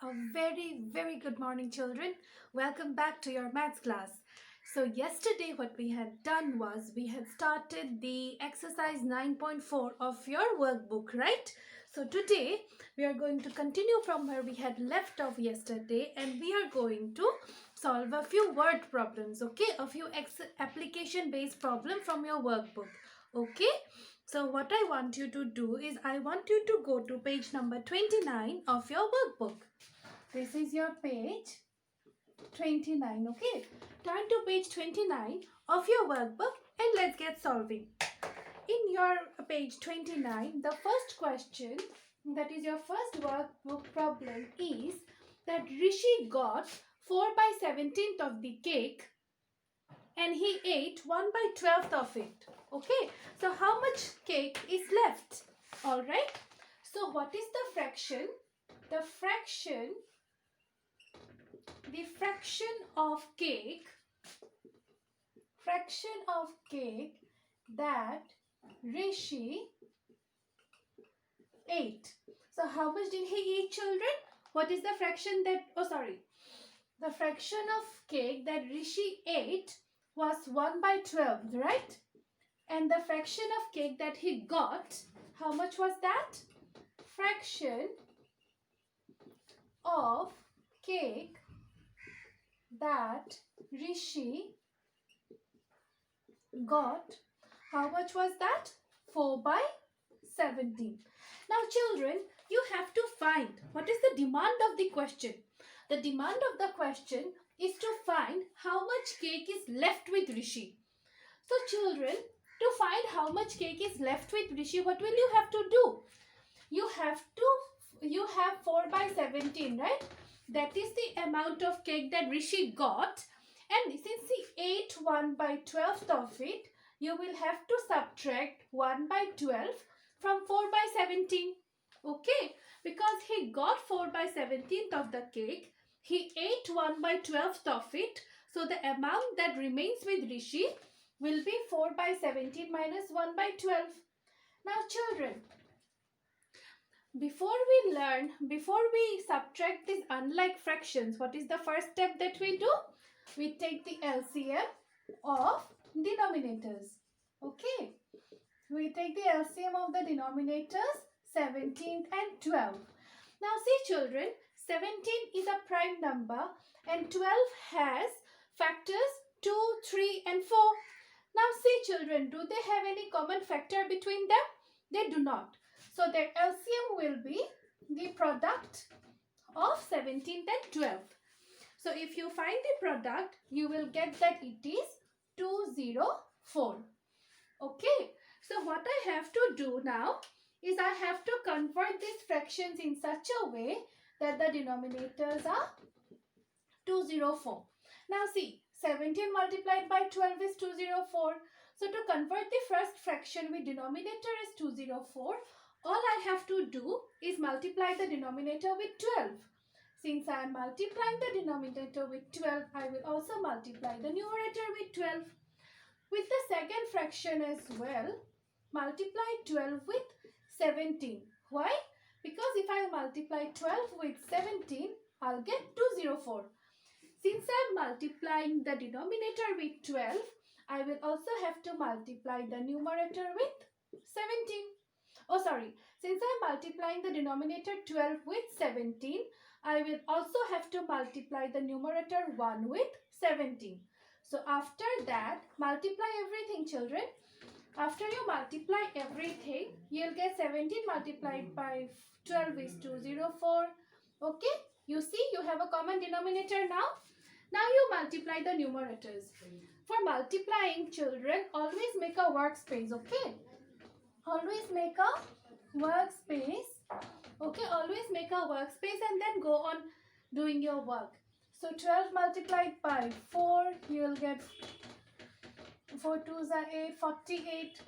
A very good morning, children. Welcome back to your maths class. So, yesterday, what we had done was we had started the exercise 9.4 of your workbook, right? So, today we are going to continue from where we had left off yesterday, and we are going to solve a few word problems, okay? A few application based problem from your workbook, okay? So, what I want you to do is I want you to go to page number 29 of your workbook. This is your page 29, okay? Turn to page 29 of your workbook and let's get solving. In your page 29, the first question, that is your first workbook problem, is that Rishi got 4 by 17th of the cake and he ate 1 by 12th of it. Okay, so how much cake is left? Alright, so what is the fraction? The fraction of cake that Rishi ate. So how much did he eat, children? What is the fraction that, the fraction of cake that Rishi ate was 1 by 12, right? And the fraction of cake that he got, how much was that? Fraction of cake that Rishi got, how much was that? 4 by 17. Now children, you have to find what is the demand of the question. The demand of the question is to find how much cake is left with Rishi. So children, to find how much cake is left with Rishi, what will you have to do? You have 4 by 17, right? That is the amount of cake that Rishi got. And since he ate 1 by 12th of it, you will have to subtract 1 by 12 from 4 by 17. Okay? Because he got 4 by 17th of the cake, he ate 1 by 12th of it. So the amount that remains with Rishi will be 4 by 17 minus 1 by 12. Now children, before we subtract these unlike fractions, what is the first step that we do? We take the LCM of denominators. Okay. We take the LCM of the denominators 17 and 12. Now see children, 17 is a prime number and 12 has factors 2, 3 and 4. Now see children, do they have any common factor between them? They do not. So their LCM will be the product of 17th and 12th. So if you find the product, you will get that it is 204. Okay. So what I have to do now is I have to convert these fractions in such a way that the denominators are 204. Now see, 17 multiplied by 12 is 204. So to convert the first fraction with denominator is 204, all I have to do is multiply the denominator with 12. Since I am multiplying the denominator with 12, I will also multiply the numerator with 12. With the second fraction as well, multiply 12 with 17. Why? Because if I multiply 12 with 17, I'll get 204. Since I am multiplying the denominator with 12, I will also have to multiply the numerator with 17. Since I am multiplying the denominator 12 with 17, I will also have to multiply the numerator 1 with 17. So after that, multiply everything, children. After you multiply everything, you'll get 17 multiplied by 12 is 204. Okay? You see, you have a common denominator now. Now you multiply the numerators. For multiplying, children, always make a workspace, okay? Always make a workspace. Okay, always make a workspace and then go on doing your work. So 12 multiplied by 4, you will get 4 2s are 8, 48.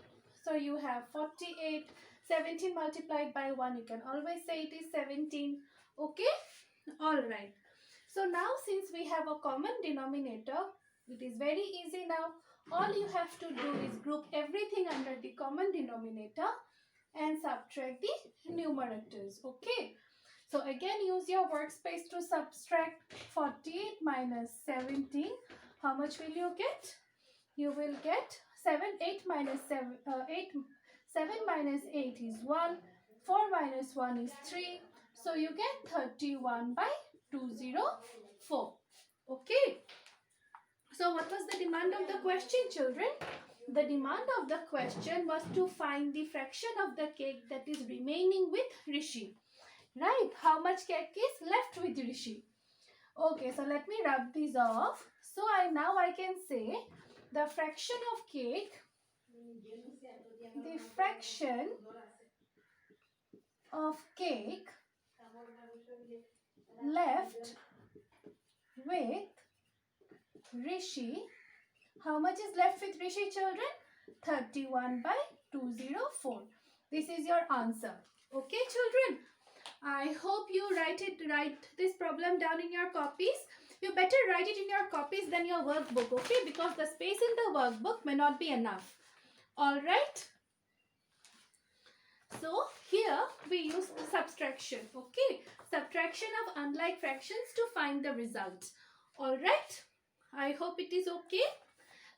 So you have 48. 17 multiplied by 1, you can always say it is 17. Okay? Alright. So now since we have a common denominator, it is very easy now. All you have to do is group everything under the common denominator and subtract the numerators. Okay. So again, use your workspace to subtract 48 minus 17. How much will you get? You will get 8 minus 7, 7 minus 8 is 1, 4 minus 1 is 3. So you get 31 by 204. Okay. So what was the demand of the question, children? The demand of the question was to find the fraction of the cake that is remaining with Rishi. Right? How much cake is left with Rishi? Okay, so let me rub these off. So now I can say the fraction of cake, the fraction of cake left with Rishi. How much is left with Rishi, children? 31 by 204. This is your answer. Okay, children? I hope you write this problem down in your copies. You better write it in your copies than your workbook, okay? Because the space in the workbook may not be enough. Alright? So, here we use subtraction, okay? Subtraction of unlike fractions to find the result. Alright? I hope it is okay.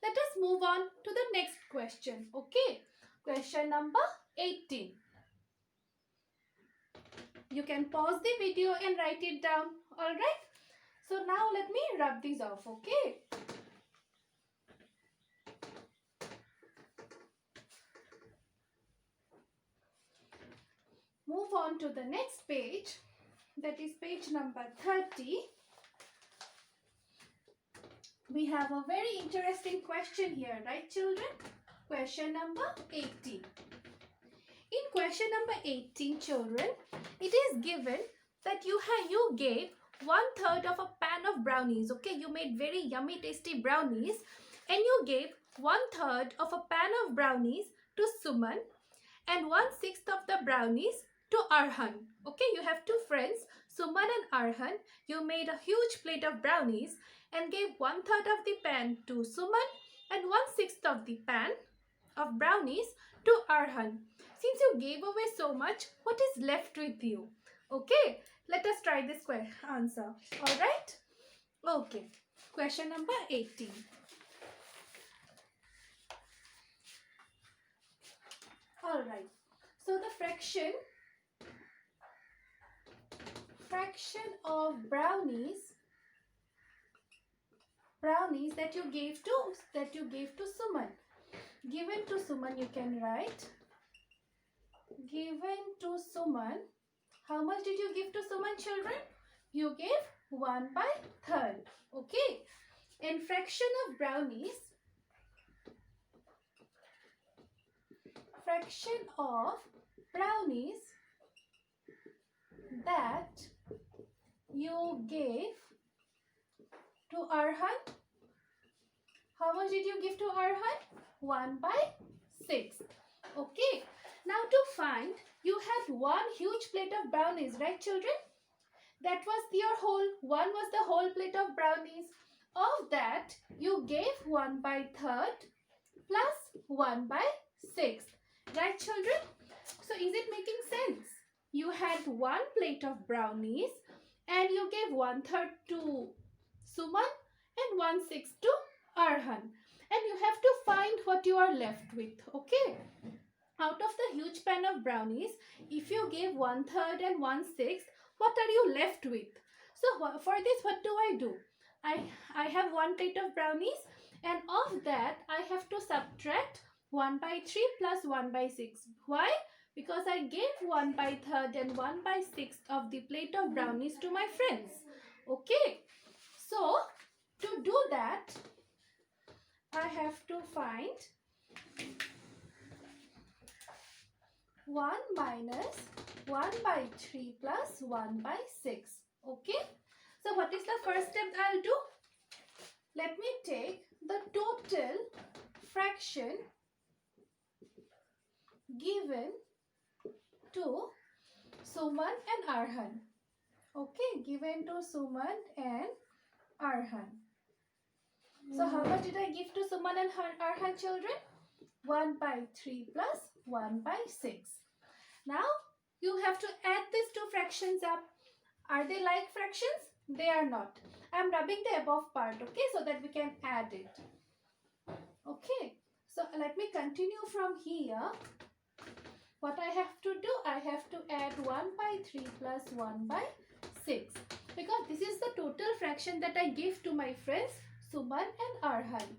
Let us move on to the next question, okay? Question number 18. You can pause the video and write it down, alright? So now let me rub these off, okay? Move on to the next page, that is page number 30. We have a very interesting question here, right, children? Question number 18. In question number 18, children, it is given that you gave 1/3 of a pan of brownies. Okay, you made very yummy, tasty brownies, and you gave 1/3 of a pan of brownies to Suman and 1/6 of the brownies to Arhan. Okay, you have two friends, Suman and Arhan. You made a huge plate of brownies and gave 1/3 of the pan to Suman and 1/6 of the pan of brownies to Arhan. Since you gave away so much, what is left with you? Okay, let us try this answer. Alright? Okay, question number 18. Alright, so the fraction of brownies that you gave to Suman. Given to Suman, you can write. Given to Suman. How much did you give to Suman, children? You gave 1/3. Okay. And fraction of brownies. Fraction of brownies that you gave to Arhan. How much did you give to Arhan? 1/6. Okay. Now to find, you had one huge plate of brownies, right, children? That was your one was the whole plate of brownies. Of that, you gave 1/3 plus 1/6. Right, children? So is it making sense? You had one plate of brownies and you gave 1/3 to Suman and 1/6 to Arhan. And you have to find what you are left with, okay? Out of the huge pan of brownies, if you gave 1/3 and 1/6, what are you left with? So for this, what do? I have one plate of brownies, and of that, I have to subtract 1/3 plus 1/6. Why? Because I gave 1/3 and 1/6 of the plate of brownies to my friends. Okay. So, to do that, I have to find 1 minus 1/3 plus 1/6. Okay. So what is the first step I'll do? Let me take the total fraction given to Suman and Arhan. Okay, given to Suman and Arhan. So how much did I give to Suman and Arhan, children? 1/3 plus 1/6. Now you have to add these two fractions up. Are they like fractions? They are not. I am rubbing the above part, okay, so that we can add it. Okay, so let me continue from here. What I have to do, I have to add 1 by 3 plus 1 by 6. Because this is the total fraction that I give to my friends Suman and Arhan.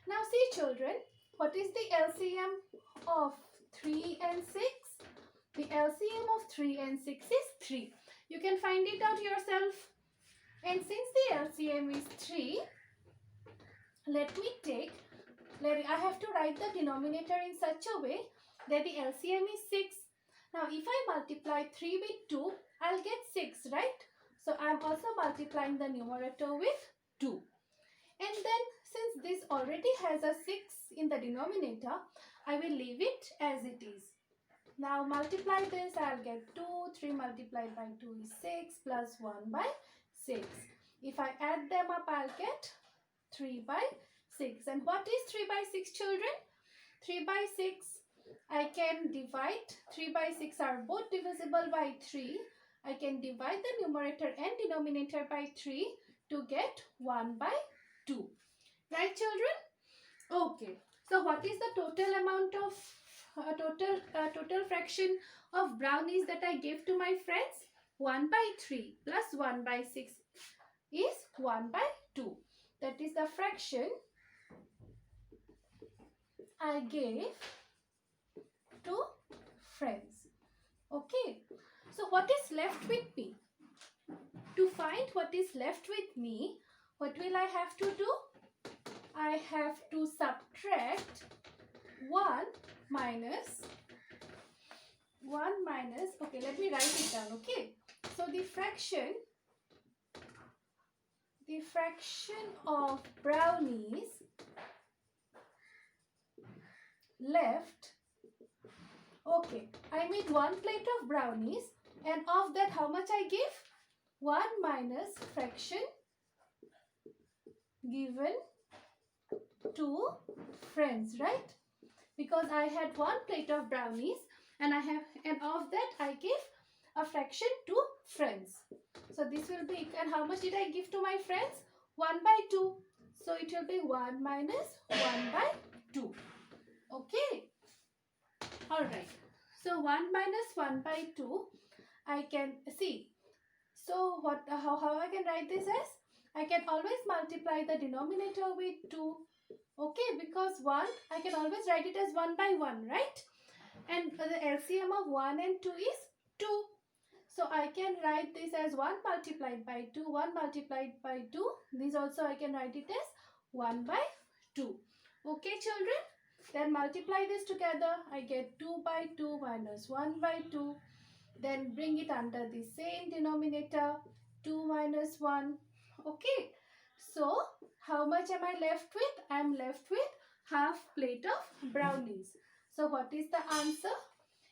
Now see children, what is the LCM of 3 and 6? The LCM of 3 and 6 is 3. You can find it out yourself. And since the LCM is 3, I have to write the denominator in such a way that the LCM is 6. Now if I multiply 3 with 2, I'll get 6, right? So I'm also multiplying the numerator with 2. And then since this already has a 6 in the denominator, I will leave it as it is. Now multiply this, I'll get 2. 3 multiplied by 2 is 6 plus 1 by 6. If I add them up, I'll get 3 by 6. And what is 3 by 6 children? 3 by 6, I can divide. 3 by 6 are both divisible by 3. I can divide the numerator and denominator by 3 to get 1 by 2. Right children? Okay. So what is the total amount of total fraction of brownies that I gave to my friends? 1 by 3 plus 1 by 6 is 1 by 2. That is the fraction I gave to friends. Okay. So what is left with me? To find what is left with me, what will I have to do? I have to subtract 1 minus, okay, let me write it down, okay. So the fraction of brownies left, okay, I made 1 plate of brownies, and of that how much I give? 1 minus fraction given to friends, right? Because I had 1 plate of brownies and of that I give a fraction to friends. So this will be, and how much did I give to my friends? 1 by 2. So it will be 1 minus 1 by 2. Okay. Alright. So 1 minus 1 by 2, I can see. So how I can write this as? I can always multiply the denominator with 2. Okay, because 1, I can always write it as 1 by 1, right? And the LCM of 1 and 2 is 2. So I can write this as 1 multiplied by 2, 1 multiplied by 2. This also I can write it as 1 by 2. Okay, children? Then multiply this together. I get 2 by 2 minus 1 by 2. Then bring it under the same denominator, 2 minus 1. Okay. So, how much am I left with? I am left with half plate of brownies. So, what is the answer?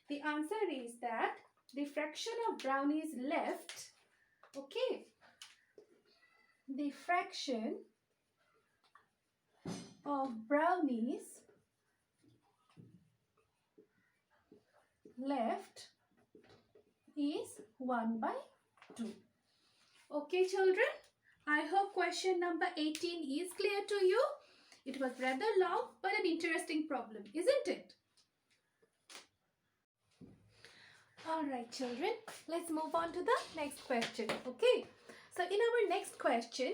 The answer is that the fraction of brownies left, okay, the fraction of brownies left is 1 by 2. Okay, children? I hope question number 18 is clear to you. It was rather long but an interesting problem, isn't it? Alright children, let's move on to the next question. Okay, so in our next question,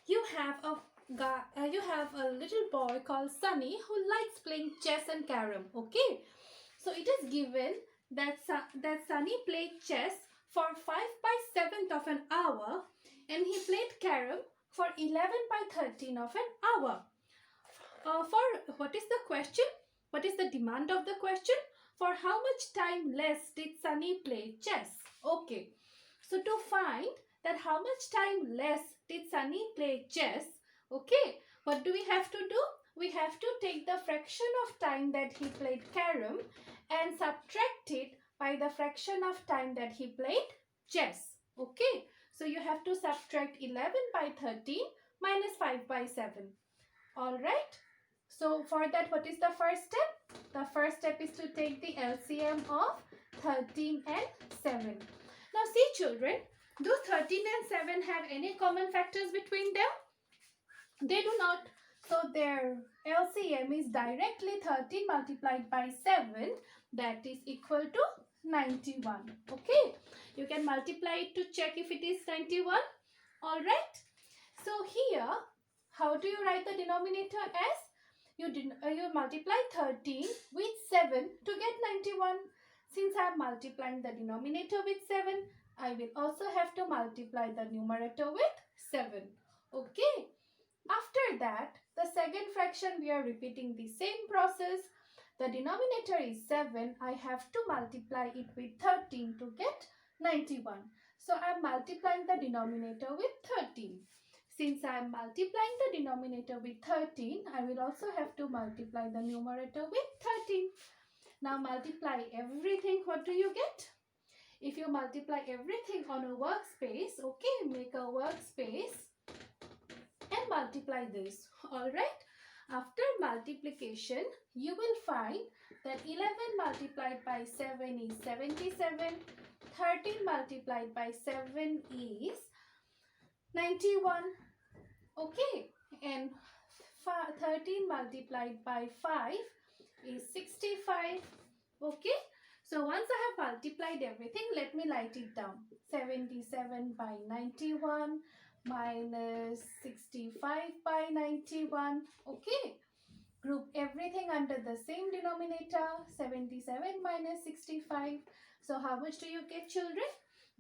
you have a little boy called Sunny who likes playing chess and carom. Okay, so it is given that Sunny played chess for 5 by 7th of an hour and he played carom for 11 by 13 of an hour. For what is the question? What is the demand of the question? For how much time less did Sunny play chess? Okay, so to find that how much time less did Sunny play chess, okay, what do we have to do? We have to take the fraction of time that he played carom and subtract it by the fraction of time that he played chess. Okay, so you have to subtract 11 by 13 minus 5 by 7. Alright, so for that, what is the first step? The first step is to take the LCM of 13 and 7. Now see children, Do 13 and 7 have any common factors between them? They do not. So their LCM is directly 13 multiplied by 7, that is equal to 91. Okay, you can multiply it to check if it is 91. Alright, so here how do you write the denominator as? You multiply 13 with 7 to get 91. Since I am multiplying the denominator with 7, I will also have to multiply the numerator with 7. Okay. After that, the second fraction we are repeating the same process. The denominator is 7. I have to multiply it with 13 to get 91. So I am multiplying the denominator with 13. Since I am multiplying the denominator with 13, I will also have to multiply the numerator with 13. Now multiply everything. What do you get? If you multiply everything on a workspace, okay, make a workspace and multiply this. Alright, after multiplication, you will find that 11 multiplied by 7 is 77, 13 multiplied by 7 is 91. Okay, and 13 multiplied by 5 is 65. Okay, so once I have multiplied everything, let me write it down. 77 by 91 minus 65 by 91. Okay, group everything under the same denominator. 77 minus 65. So how much do you get, children?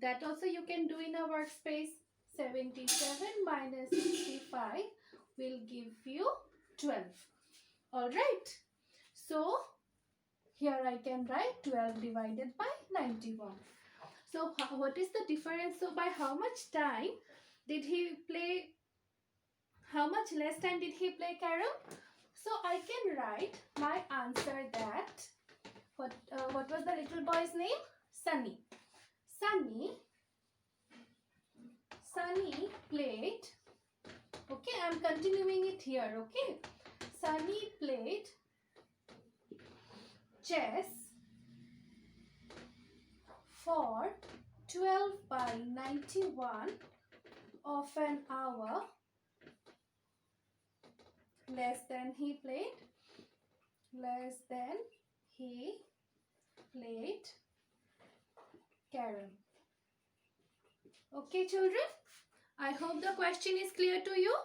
That also you can do in a workspace. 77 minus 65 will give you 12. Alright, so here I can write 12 divided by 91. So what is the difference? So by how much time did he play? How much less time did he play carom? So I can write my answer that what was the little boy's name? Sunny. Sunny played. Okay, I'm continuing it here. Okay, Sunny played chess for 12 by 91 of an hour less than he played carom. Okay, children, I hope the question is clear to you.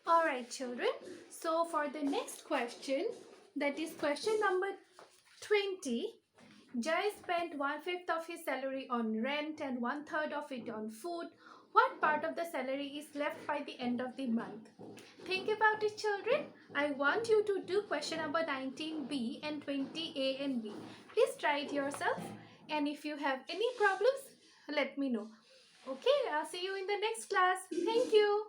Alright, children, so for the next question, that is question number 20. Jai spent 1/5 of his salary on rent and 1/3 of it on food. What part of the salary is left by the end of the month? Think about it, children. I want you to do question number 19B and 20A and B. Please try it yourself. And if you have any problems, let me know. Okay, I'll see you in the next class. Thank you.